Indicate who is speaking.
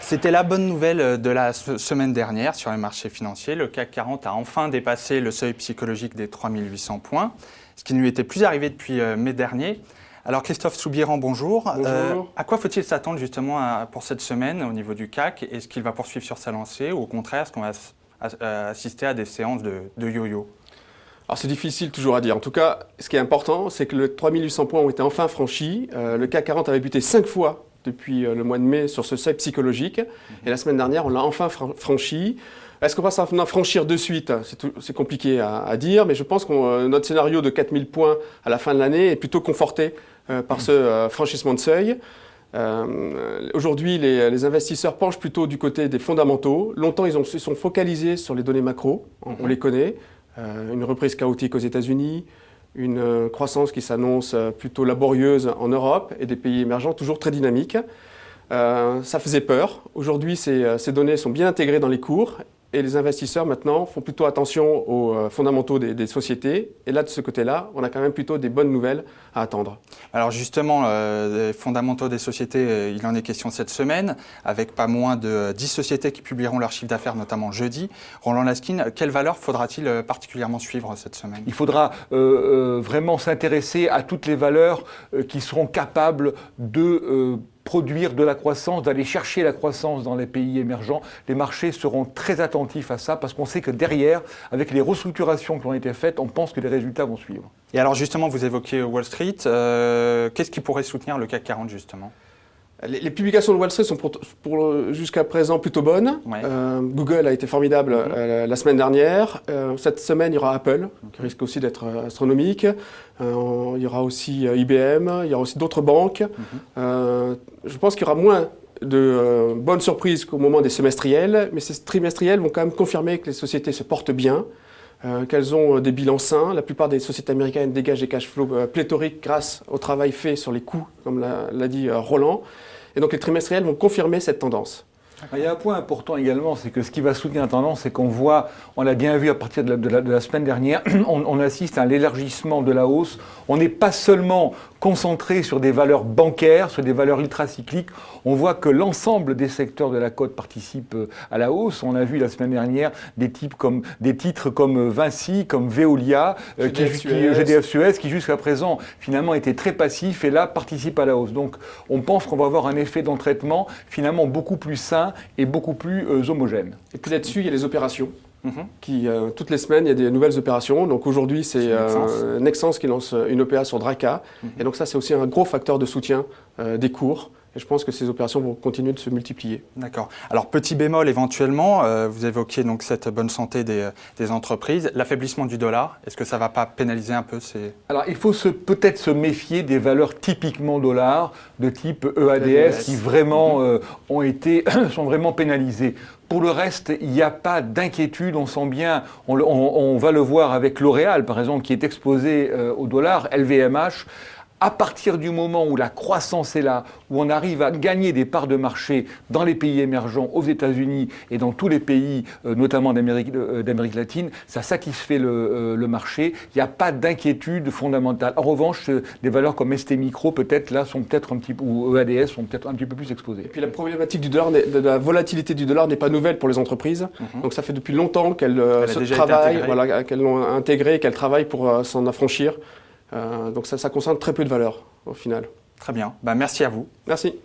Speaker 1: C'était la bonne nouvelle de la semaine dernière sur les marchés financiers. Le CAC 40 a enfin dépassé le seuil psychologique des 3800 points, ce qui ne lui était plus arrivé depuis mai dernier. Alors Christophe Soubiran, bonjour.
Speaker 2: Bonjour.
Speaker 1: À quoi faut-il s'attendre justement pour cette semaine au niveau du CAC? Est-ce qu'il va poursuivre sur sa lancée ou au contraire, est-ce qu'on va assister à des séances de yo-yo?
Speaker 2: Alors c'est difficile toujours à dire. En tout cas, ce qui est important, c'est que les 3800 points ont été enfin franchis. Le CAC 40 avait buté 5 fois depuis le mois de mai sur ce seuil psychologique. Et la semaine dernière, on l'a enfin franchi. Est-ce qu'on va s'en franchir de suite? C'est compliqué à dire, mais je pense que notre scénario de 4000 points à la fin de l'année est plutôt conforté par ce franchissement de seuil. Aujourd'hui, les investisseurs penchent plutôt du côté des fondamentaux. Longtemps, ils se sont focalisés sur les données macro, on les connaît. Une reprise chaotique aux États-Unis, une croissance qui s'annonce plutôt laborieuse en Europe et des pays émergents toujours très dynamiques. Ça faisait peur. Aujourd'hui, ces données sont bien intégrées dans les cours et les investisseurs maintenant font plutôt attention aux fondamentaux des sociétés. Et là, de ce côté-là, on a quand même plutôt des bonnes nouvelles à attendre.
Speaker 1: Alors justement, les fondamentaux des sociétés, il en est question cette semaine, avec pas moins de 10 sociétés qui publieront leur chiffre d'affaires, notamment jeudi. Roland Laskin, quelle valeur faudra-t-il particulièrement suivre cette semaine?
Speaker 3: Il faudra vraiment s'intéresser à toutes les valeurs qui seront capables de produire de la croissance, d'aller chercher la croissance dans les pays émergents. Les marchés seront très attentifs à ça parce qu'on sait que derrière, avec les restructurations qui ont été faites, on pense que les résultats vont suivre.
Speaker 1: Et alors justement, vous évoquez Wall Street. Qu'est-ce qui pourrait soutenir le CAC 40 justement?
Speaker 2: Les publications de Wall Street sont jusqu'à présent plutôt bonnes.
Speaker 1: Ouais.
Speaker 2: Google a été formidable la semaine dernière. Cette semaine, il y aura Apple, qui risque aussi d'être astronomique. Il y aura aussi IBM, il y aura aussi d'autres banques. Je pense qu'il y aura moins de bonnes surprises qu'au moment des semestriels, mais ces trimestriels vont quand même confirmer que les sociétés se portent bien, qu'elles ont des bilans sains. La plupart des sociétés américaines dégagent des cash flows pléthoriques grâce au travail fait sur les coûts, comme l'a dit Roland. Et donc les trimestriels vont confirmer cette tendance.
Speaker 3: Il y a un point important également, c'est que ce qui va soutenir la tendance, c'est qu'on voit, on l'a bien vu à partir de la semaine dernière, on assiste à l'élargissement de la hausse. On n'est pas seulement concentré sur des valeurs bancaires, sur des valeurs ultracycliques. On voit que l'ensemble des secteurs de la cote participent à la hausse. On a vu la semaine dernière des titres comme Vinci, comme Veolia, GDF Suez, qui jusqu'à présent finalement étaient très passifs et là participent à la hausse. Donc on pense qu'on va avoir un effet d'entraînement finalement beaucoup plus sain et beaucoup plus homogène.
Speaker 2: Et puis là-dessus, il y a les opérations. Toutes les semaines, il y a des nouvelles opérations. Donc aujourd'hui, c'est Nexans qui lance une OPA sur Draca. Et donc ça, c'est aussi un gros facteur de soutien des cours. Et je pense que ces opérations vont continuer de se multiplier.
Speaker 1: D'accord. Alors, petit bémol éventuellement, vous évoquiez donc cette bonne santé des entreprises. L'affaiblissement du dollar, est-ce que ça ne va pas pénaliser un peu ces...
Speaker 3: Alors, il faut peut-être se méfier des valeurs typiquement dollars, de type EADS, qui vraiment sont vraiment pénalisées. Pour le reste, il n'y a pas d'inquiétude, on sent bien, on va le voir avec L'Oréal, par exemple, qui est exposé au dollar, LVMH. À partir du moment où la croissance est là, où on arrive à gagner des parts de marché dans les pays émergents, aux États-Unis et dans tous les pays, notamment d'Amérique latine, ça satisfait le marché. Il n'y a pas d'inquiétude fondamentale. En revanche, des valeurs comme ST Micro, peut-être là, ou EADS sont peut-être un petit peu plus exposées.
Speaker 2: Et puis la problématique du dollar, de la volatilité du dollar n'est pas nouvelle pour les entreprises. Donc ça fait depuis longtemps qu'elles travaillent, qu'elles l'ont intégré, qu'elles travaillent pour s'en affranchir. Donc ça concerne très peu de valeur au final.
Speaker 1: Très bien. Merci à vous.
Speaker 2: Merci.